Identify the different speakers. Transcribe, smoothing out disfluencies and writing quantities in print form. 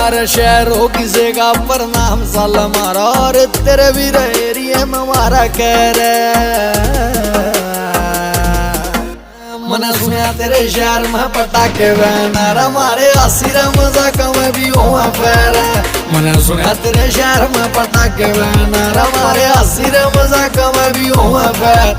Speaker 1: सारे शहरों किसे का प्रणाम साल मारा और तेरे भी एरिया में मारा कह रहे। मैंने सुना तेरे शहर में पटाखे बैनर हमारे आसिर मजाक में भी हुआ पैर। मैंने सुना तेरे शहर में पटाखे बैनर हमारे आसिर मजाक में भी हुआ पैर।